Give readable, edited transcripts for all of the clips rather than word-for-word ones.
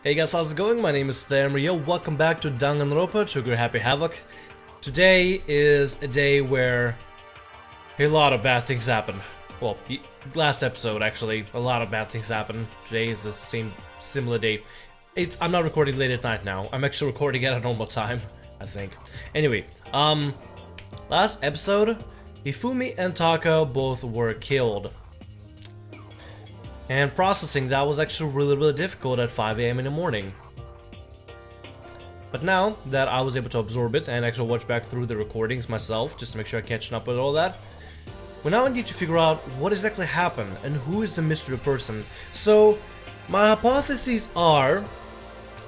Hey guys, how's it going? My name is DanganRonpa. Welcome back to DanganRonpa, Trigger Happy Havoc. Today is a day where a lot of bad things happen. Well, last episode actually, a lot of bad things happen. Today is the same similar day. I'm not recording late at night now. I'm actually recording at a normal time, I think. Anyway, last episode, Hifumi and Taka both were killed. And processing that was actually really difficult at 5 AM in the morning. But now that I was able to absorb it and actually watch back through the recordings myself, just to make sure I'm catching up with all that, we now need to figure out what exactly happened and who is the mystery person. So, my hypotheses are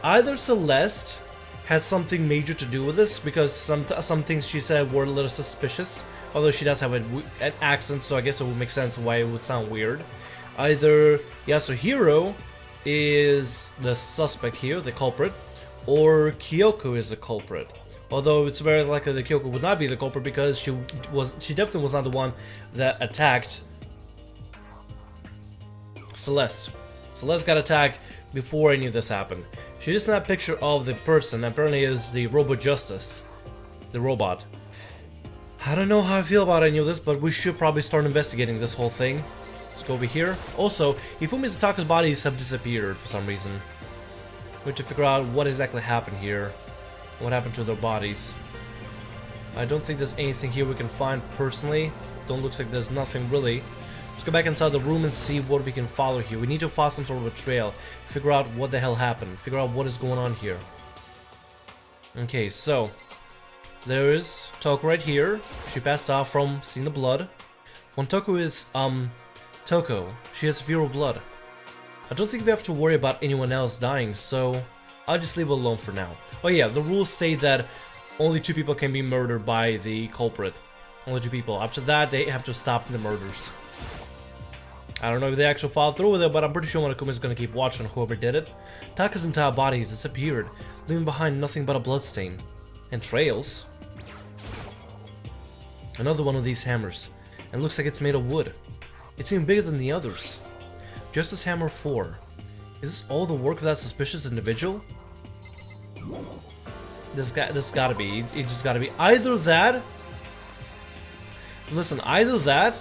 either Celeste had something major to do with this, because some things she said were a little suspicious, although she does have an accent, so I guess it would make sense why it would sound weird. Either YASUHIRO is the suspect here, the culprit, or Kyoko is the culprit. Although it's very likely that Kyoko would not be the culprit because she definitely was not the one that attacked Celeste. Celeste got attacked before any of this happened. She just snap a picture of the person, apparently is the Robot Justice, the robot. I don't know how I feel about any of this, but we should probably start investigating this whole thing. Let's go over here. Also, Hifumi's and Taka's bodies have disappeared for some reason. We have to figure out what exactly happened here. What happened to their bodies. I don't think there's anything here we can find personally. Don't look like there's nothing really. Let's go back inside the room and see what we can follow here. We need to follow some sort of a trail. Figure out what the hell happened. Figure out what is going on here. Okay, so there is Toko right here. She passed out from seeing the blood. When Toko is Toko, she has zero blood. I don't think we have to worry about anyone else dying, so I'll just leave it alone for now. Oh yeah, the rules state that only 2 people can be murdered by the culprit. Only 2 people. After that, they have to stop the murders. I don't know if they actually follow through with it, but I'm pretty sure Monokuma is gonna keep watching whoever did it. Taka's entire body has disappeared, leaving behind nothing but a bloodstain. And trails. Another one of these hammers. And looks like it's made of wood. It's even bigger than the others. Justice Hammer 4. Is this all the work of that suspicious individual? This gotta be. It just gotta be. Either that. Listen, either that.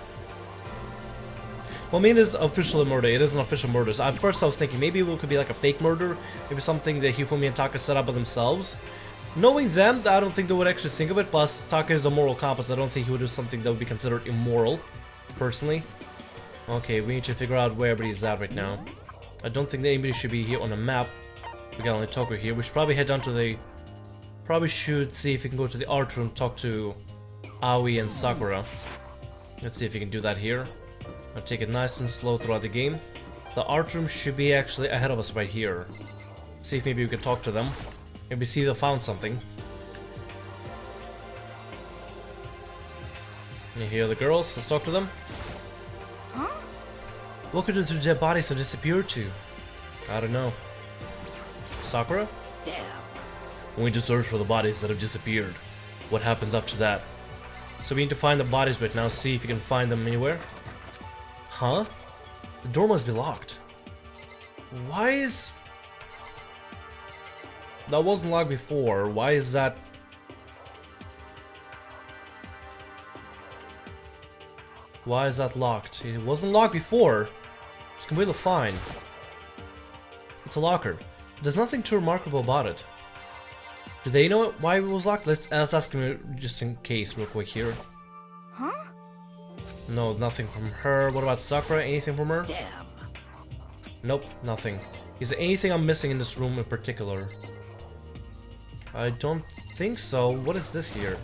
Well, I mean, it's official murder. It is an official murder. So at first I was thinking maybe it could be like a fake murder. Maybe something that Hifumi and Taka set up by themselves. Knowing them, I don't think they would actually think of it. Plus, Taka is a moral compass. I don't think he would do something that would be considered immoral. Personally. Okay, we need to figure out where everybody's at right now. I don't think that anybody should be here on the map. We got only Toko here. We should probably head down to the... Probably should see if we can go to the art room, talk to Aoi and Sakura. Let's see if we can do that here. I'll take it nice and slow throughout the game. The art room should be actually ahead of us right here. See if maybe we can talk to them. Maybe see if they found something. And here are the girls. Let's talk to them. What could the dead bodies have disappeared to? I don't know. Sakura? Damn. We need to search for the bodies that have disappeared. What happens after that? So we need to find the bodies right now, see if you can find them anywhere. Huh? The door must be locked. Why is... That wasn't locked before. Why is that... Why is that locked? It wasn't locked before. It's completely fine. It's a locker. There's nothing too remarkable about it. Do they know why it was locked? Let's ask him just in case real quick here. Huh? No, nothing from her. What about Sakura? Anything from her? Damn. Nope, nothing. Is there anything I'm missing in this room in particular? I don't think so. What is this here?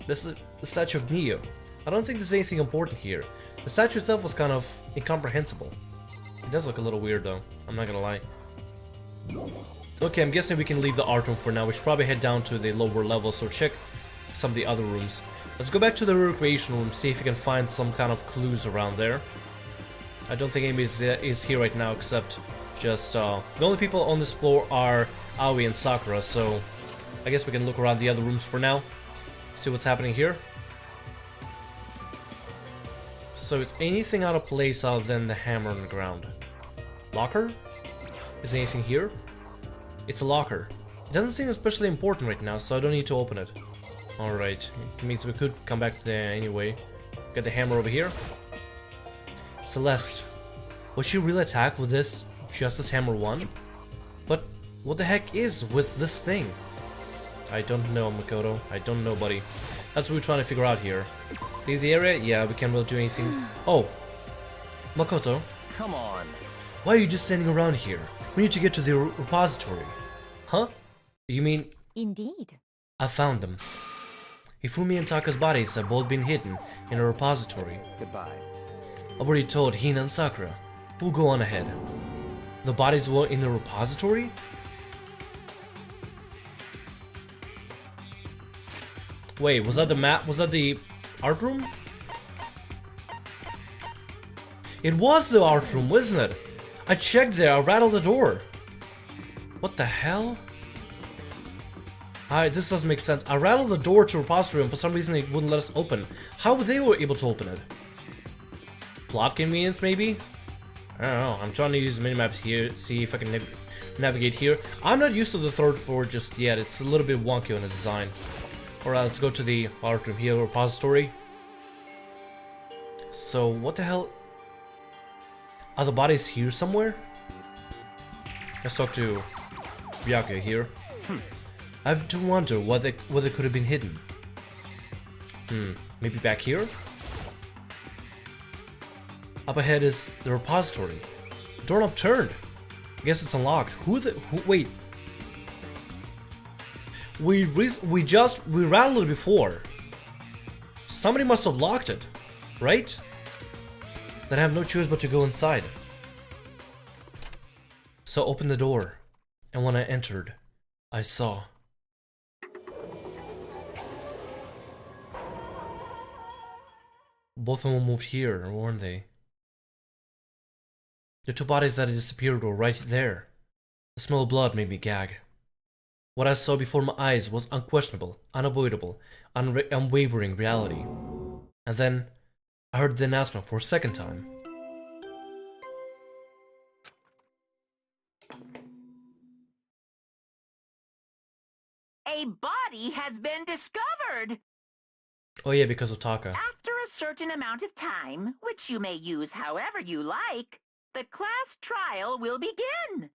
This is the statue of Neo. I don't think there's anything important here. The statue itself was kind of incomprehensible. It does look a little weird though, I'm not gonna lie. Okay, I'm guessing we can leave the art room for now. We should probably head down to the lower levels or check some of the other rooms. Let's go back to the recreation room, see if we can find some kind of clues around there. I don't think anybody is here right now except just... the only people on this floor are Aoi and Sakura, so I guess we can look around the other rooms for now. See what's happening here. So it's anything out of place other than the hammer on the ground. Locker? Is there anything here? It's a locker. It doesn't seem especially important right now, so I don't need to open it. Alright, it means we could come back there anyway. Get the hammer over here. Celeste. Would she really attack with this Justice Hammer 1? But what the heck is with this thing? I don't know, Makoto. I don't know, buddy. That's what we're trying to figure out here. Leave the area? Yeah, we can't really do anything. Oh! Makoto. Come on. Why are you just standing around here? We need to get to the repository. Huh? You mean... Indeed. I found them. Hifumi and Taka's bodies have both been hidden in a repository. Goodbye. I've already told Hina and Sakura. We'll go on ahead. The bodies were in the repository? Wait, was that the map? Was that the art room? It was the art room, wasn't it? I checked there, I rattled the door. What the hell? Alright, this doesn't make sense. I rattled the door to a repository and for some reason it wouldn't let us open. How were they able to open it? Plot convenience, maybe? I don't know. I'm trying to use minimaps here, see if I can navigate here. I'm not used to the third floor just yet. It's a little bit wonky on the design. Alright, let's go to the art room here, repository. So, what the hell? Are the bodies here somewhere? Let's talk to Byakuya here. I have to wonder where they could have been hidden. Maybe back here? Up ahead is the repository. Door upturned. I guess it's unlocked. Wait. We rattled it before. Somebody must have locked it, right? Then I have no choice but to go inside. So open the door, and when I entered, I saw. Both of them moved here, weren't they? The two bodies that had disappeared were right there. The smell of blood made me gag. What I saw before my eyes was unquestionable, unavoidable, unwavering reality. And then, I heard the announcement for a second time. A body has been discovered! Oh yeah, because of Taka. After a certain amount of time, which you may use however you like, the class trial will begin.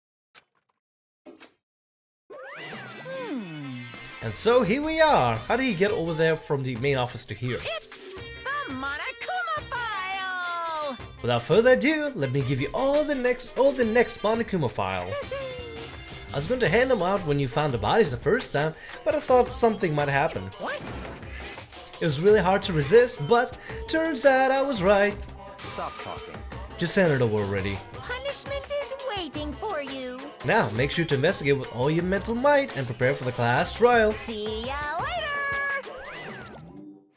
And so here we are. How did he get over there from the main office to here? It's the Monokuma file! Without further ado, let me give you all the next Monokuma file. I was going to hand them out when you found the bodies the first time, but I thought something might happen. What? It was really hard to resist, but turns out I was right. Stop talking. Just hand it over already. Punishment is waiting for you. Now, make sure to investigate with all your mental might and prepare for the class trial. See ya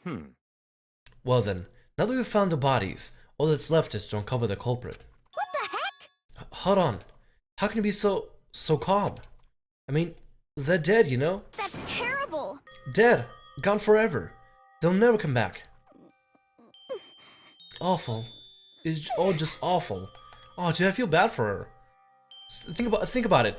later! Well then, now that we've found the bodies, all that's left is to uncover the culprit. What the heck? Hold on. How can you be so calm? I mean, they're dead, you know? That's terrible. Dead. Gone forever. They'll never come back. Awful. It's all just awful. Oh, dude, I feel bad for her. Think about it.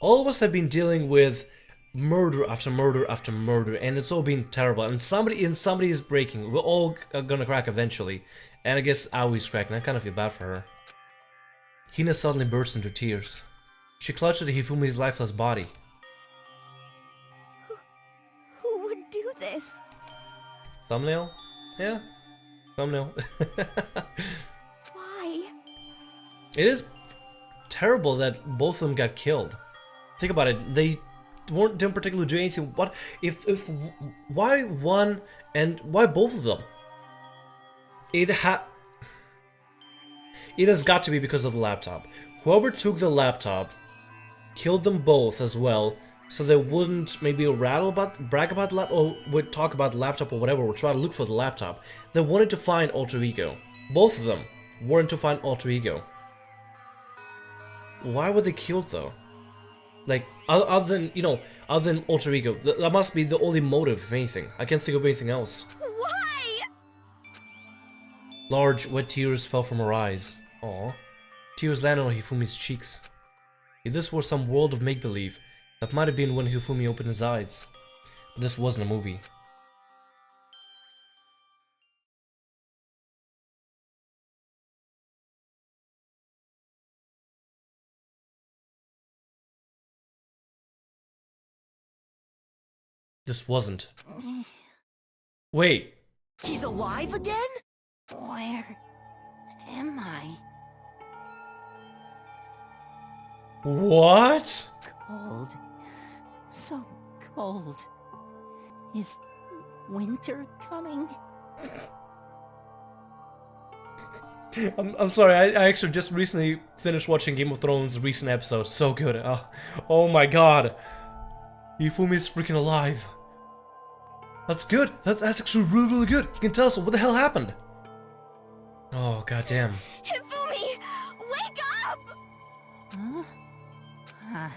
All of us have been dealing with murder after murder after murder, and it's all been terrible. And somebody is breaking. We're all gonna crack eventually. And I guess Aoi's cracking. I kind of feel bad for her. Hina suddenly burst into tears. She clutched at Hifumi's lifeless body. Who would do this? Thumbnail? Yeah. Thumbnail. Why? It is terrible that both of them got killed. Think about it. They didn't particularly do anything. What if why one and why both of them? It has got to be because of the laptop. Whoever took the laptop killed them both as well, so they wouldn't maybe brag about the laptop, or would talk about the laptop or whatever, or try to look for the laptop. They wanted to find Alter Ego. Both of them wanted to find Alter Ego. Why were they killed though? Like, other than Alter Ego, that must be the only motive, if anything. I can't think of anything else. Why? Large, wet tears fell from her eyes. Aww. Tears landed on Hifumi's cheeks. If this were some world of make-believe, that might have been when Hifumi opened his eyes. But this wasn't a movie. This wasn't. Wait. He's alive again? Where am I? What? Cold. So cold. Is winter coming? I'm sorry, I actually just recently finished watching Game of Thrones recent episode. So good. Oh my god. Hifumi's freaking alive. That's good. That's actually really, really good. You can tell us what the hell happened. Oh, goddamn. Hifumi! Wake up! Huh? Ah,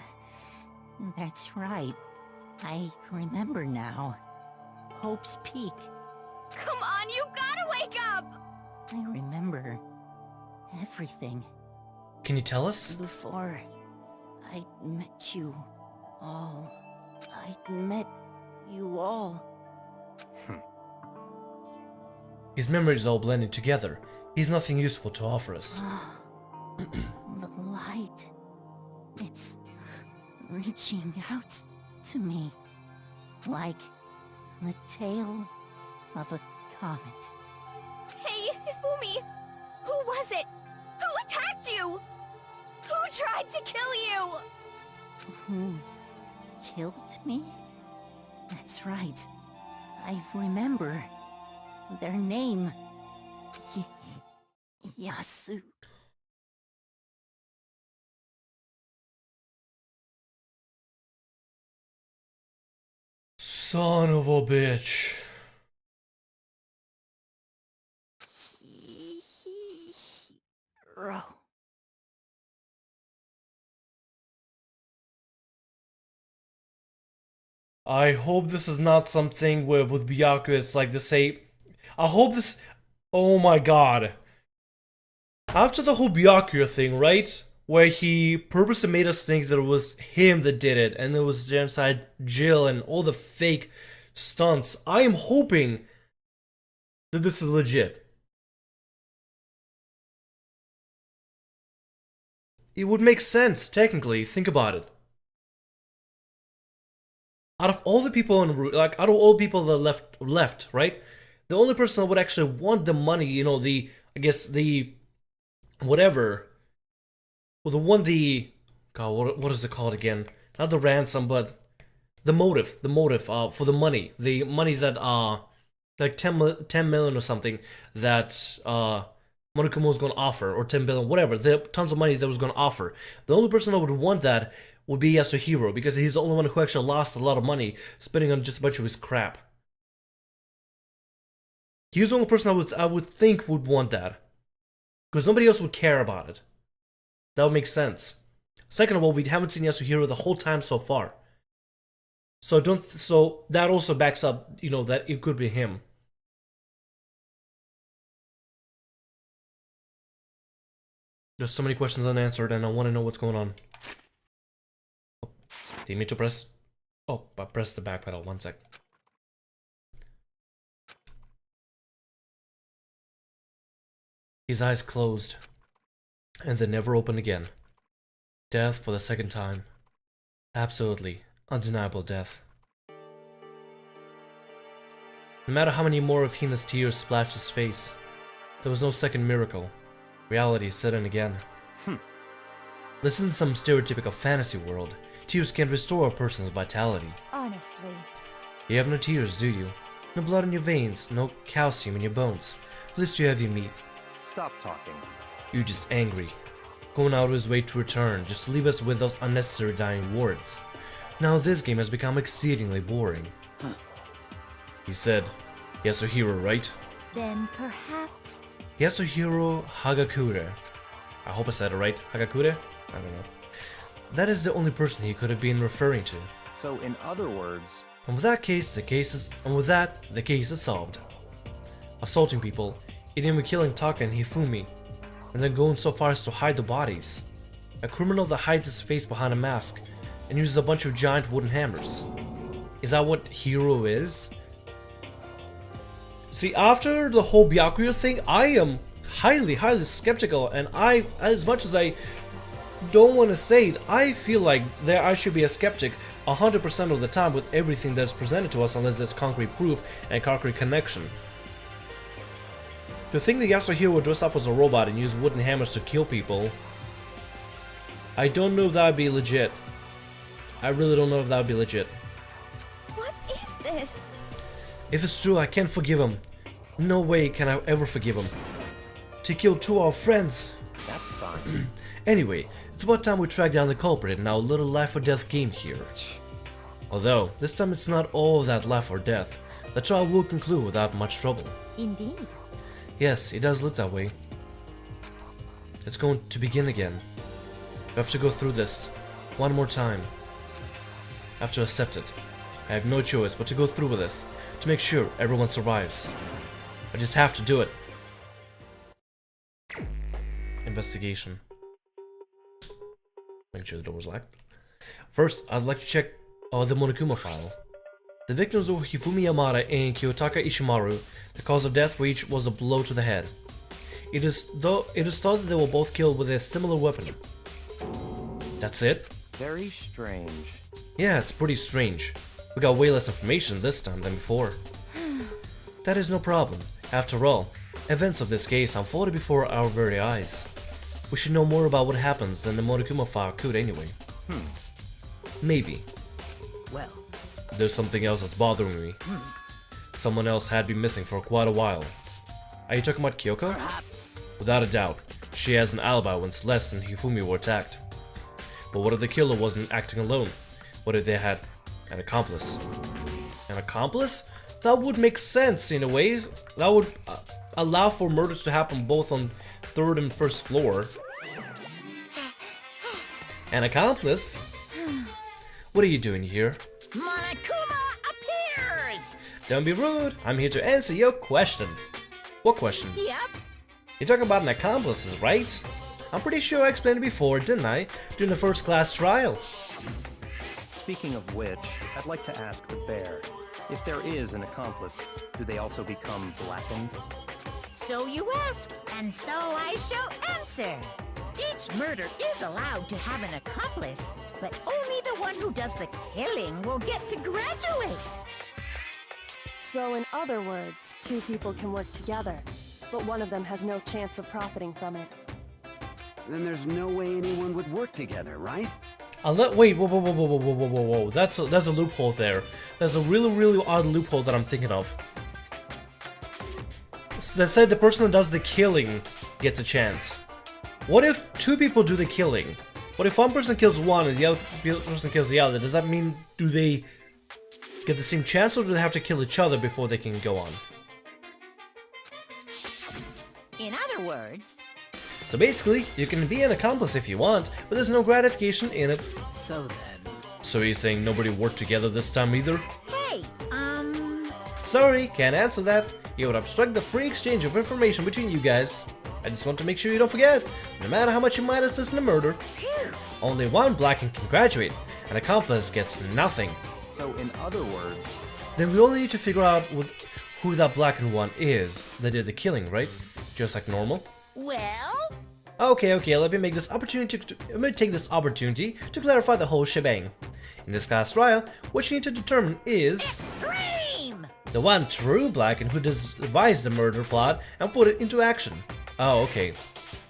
that's right. I remember now. Hope's Peak. Come on, you gotta wake up! I remember everything. Can you tell us? Before I met you all. I met you all. His memories all blended together. He's nothing useful to offer us. The light. It's reaching out to me. Like the tail of a comet. Hey, Hifumi! Who was it? Who attacked you? Who tried to kill you? Who killed me? That's right. I remember their name. Yasu. Son of a bitch. Hero. I hope this is not something where with Byaku it's like to say. I hope this. Oh my god. After the whole Byakuya thing, right? Where he purposely made us think that it was him that did it, and it was inside Jill and all the fake stunts. I am hoping that this is legit. It would make sense, technically. Think about it. Out of all the people in out of all the people that left, right? The only person that would actually want the money, you know, I guess the whatever. Well, God, what is it called again? Not the ransom, but the motive for the money that like 10 million or something that Monokuma was going to offer, or 10 billion, whatever, the tons of money that was going to offer. The only person that would want that would be YASUHIRO, because he's the only one who actually lost a lot of money spending on just a bunch of his crap. He's the only person I would think would want that, because nobody else would care about it. That would make sense. Second of all, we haven't seen YASUHIRO the whole time so far. So that also backs up, you know, that it could be him. There's so many questions unanswered, and I want to know what's going on. Oh, do you need to press? Oh, I pressed the back pedal. 1 sec. His eyes closed, and they never opened again. Death for the second time. Absolutely undeniable death. No matter how many more of Hina's tears splashed his face, there was no second miracle. Reality set in again. This isn't some stereotypical fantasy world. Tears can't restore a person's vitality. Honestly. You have no tears, do you? No blood in your veins, no calcium in your bones. At least you have your meat. Stop talking. You're just angry. Going out of his way to return, just to leave us with those unnecessary dying words. Now this game has become exceedingly boring. He said, YASUHIRO, right? Then perhaps... YASUHIRO Hagakure. I hope I said it right. Hagakure? I don't know. That is the only person he could have been referring to. So in other words... And with that case, the case is solved. Assaulting people, even killing Taka and Hifumi, and then going so far as to hide the bodies. A criminal that hides his face behind a mask and uses a bunch of giant wooden hammers. Is that what Hiro is? See, after the whole Byakuya thing, I am highly skeptical, and as much as I don't want to say it, I feel like I should be a skeptic 100% of the time with everything that's presented to us unless there's concrete proof and concrete connection. To think that Yasuhiro would dress up as a robot and use wooden hammers to kill people, I don't know if that would be legit. I really don't know if that would be legit. What is this? If it's true, I can't forgive him. No way can I ever forgive him. To kill 2 of our friends. That's fine. Anyway, it's about time we track down the culprit in our little life or death game here. Although, this time it's not all that life or death. The trial will conclude without much trouble. Indeed. Yes, it does look that way. It's going to begin again. We have to go through this one more time. I have to accept it. I have no choice but to go through with this, to make sure everyone survives. I just have to do it. Investigation. Make sure the door was locked. First, I'd like to check the Monokuma file. The victims were Hifumi Yamada and Kiyotaka Ishimaru. The cause of death for each was a blow to the head. It is thought that they were both killed with a similar weapon. That's it? Very strange. Yeah, it's pretty strange. We got way less information this time than before. That is no problem. After all, events of this case unfolded before our very eyes. We should know more about what happens than the Monokuma file could anyway. Maybe. Well, There's something else that's bothering me. Someone else had been missing for quite a while. Are you talking about Kyoko? perhaps. Without a doubt, she has an alibi when Celeste and Hifumi were attacked. But what if the killer wasn't acting alone? What if they had an accomplice? An accomplice? That would make sense in a way. That would allow for murders to happen both on 3rd and 1st floor. An accomplice? What are you doing here? Monokuma appears! Don't be rude. I'm here to answer your question. What question? Yep. You're talking about an accomplice, right? I'm pretty sure I explained it before, didn't I? During the first class trial. Speaking of which, I'd like to ask the bear, if there is an accomplice, do they also become blackened? So you ask, and so I shall answer. Each murder is allowed to have an accomplice, but only the one who does the killing will get to graduate. So in other words, 2 people can work together, but one of them has no chance of profiting from it. Then there's no way anyone would work together, right? Wait, whoa. That's a loophole there. There's a really odd loophole that I'm thinking of. So that said the person who does the killing gets a chance. What if 2 people do the killing? What if one person kills one and the other person kills the other? Does that mean do they get the same chance, or do they have to kill each other before they can go on? In other words, So basically, you can be an accomplice if you want, but there's no gratification in it. so then. So you're saying nobody worked together this time either? Hey, Sorry, can't answer that. It would obstruct the free exchange of information between you guys. I just want to make sure you don't forget, no matter how much you might assist in a murder, only one blackened can graduate. An accomplice gets nothing. So in other words, Then we only need to figure out who that blackened one is that did the killing, right? Just like normal. well, Okay, let me take this opportunity to clarify the whole shebang. In this class trial, what you need to determine is extreme! the one true blackened who devised the murder plot and put it into action. Oh, okay.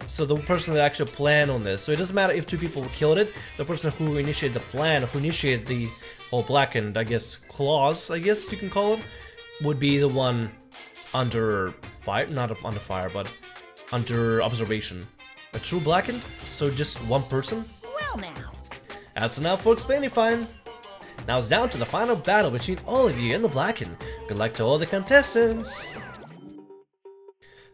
So the person that actually planned on this. So it doesn't matter if 2 people killed it. The person who initiated the plan, who initiated the whole blackened, I guess, clause, I guess you can call it, would be the one under fire, not under fire, but under observation. A true blackened? So just one person? Well now, That's enough for explaining fine. Now it's down to the final battle between all of you and the blackened. Good luck to all the contestants.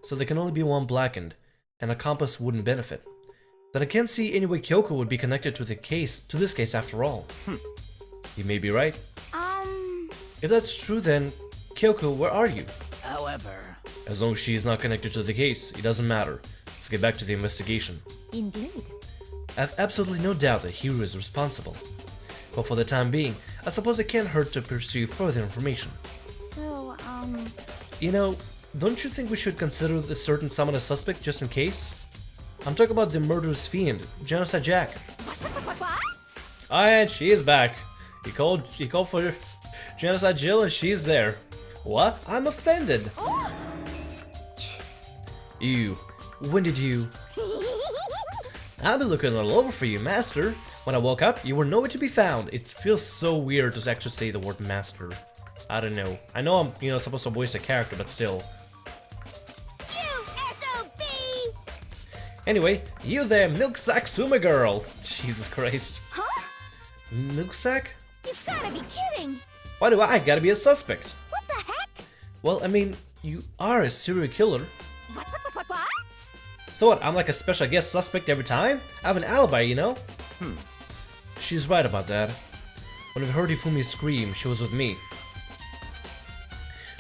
So there can only be one blackened. An accomplice wouldn't benefit. But I can't see any way Kyoko would be connected to this case after all. You may be right. If that's true then, Kyoko, where are you? however, As long as she is not connected to the case, it doesn't matter. Let's get back to the investigation. Indeed. I have absolutely no doubt that Hiro is responsible. But for the time being, I suppose it can't hurt to pursue further information. So, You know, don't you think we should consider the certain someone a suspect just in case? I'm talking about the murderous fiend, Genocide Jack. what? And she is back. He called for Genocide Jill and she's there. What? I'm offended. You. When did you? I've been looking all over for you, Master. When I woke up, you were nowhere to be found. It feels so weird to actually say the word Master. I don't know. I know I'm, supposed to voice a character, but still. You SOB! Anyway, you there, Milksack Suma Girl. Jesus Christ. Huh? Milksack? You've gotta be kidding! Why do I gotta be a suspect? What the heck? Well, I mean, you are a serial killer. What? So what, I'm like a special guest suspect every time? I have an alibi, you know? She's right about that. When I heard Hifumi scream, she was with me.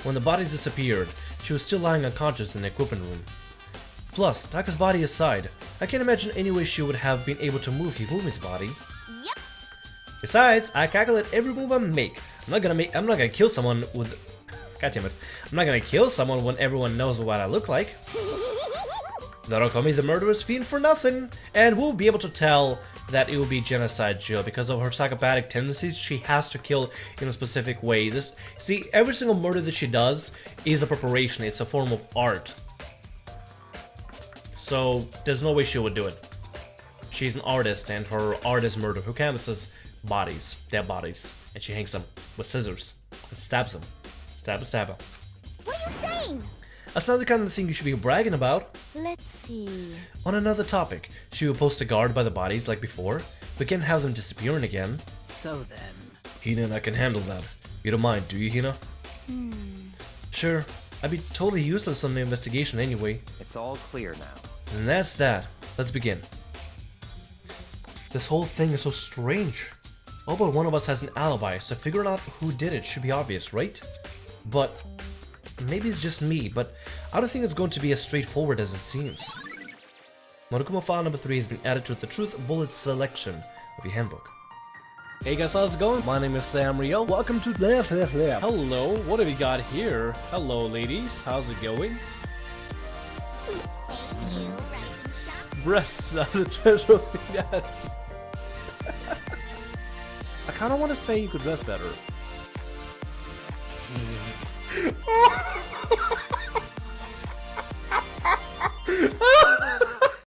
When the bodies disappeared, she was still lying unconscious in the equipment room. Plus, Taka's body aside, I can't imagine any way she would have been able to move Hifumi's body. Yep. Besides, I calculate every move I make. I'm not gonna kill someone with... God damn it. I'm not gonna kill someone when everyone knows what I look like. They don't call me the murderous fiend for nothing, and we'll be able to tell that it will be Genocide Jill because of her psychopathic tendencies. She has to kill in a specific way. See, every single murder that she does is a preparation. It's a form of art. So there's no way she would do it. She's an artist, and her art is murder. Who canvases bodies, dead bodies, and she hangs them with scissors and stabs them. Stab her. What are you saying? That's not the kind of thing you should be bragging about. Let's see. On another topic, she will post a guard by the bodies like before. We can't have them disappearing again. So then... Hina and I can handle that. You don't mind, do you, Hina? Sure. I'd be totally useless on the investigation anyway. It's all clear now. And that's that. Let's begin. This whole thing is so strange. All but one of us has an alibi, so figuring out who did it should be obvious, right? But maybe it's just me, but I don't think it's going to be as straightforward as it seems. Monokuma file number 3 has been added to the Truth Bullet selection of the handbook. Hey guys, how's it going? My name is Sam Rio. Welcome to Hello, what have we got here? Hello ladies, how's it going? Breasts as a treasure of the net. I kinda wanna say you could dress better.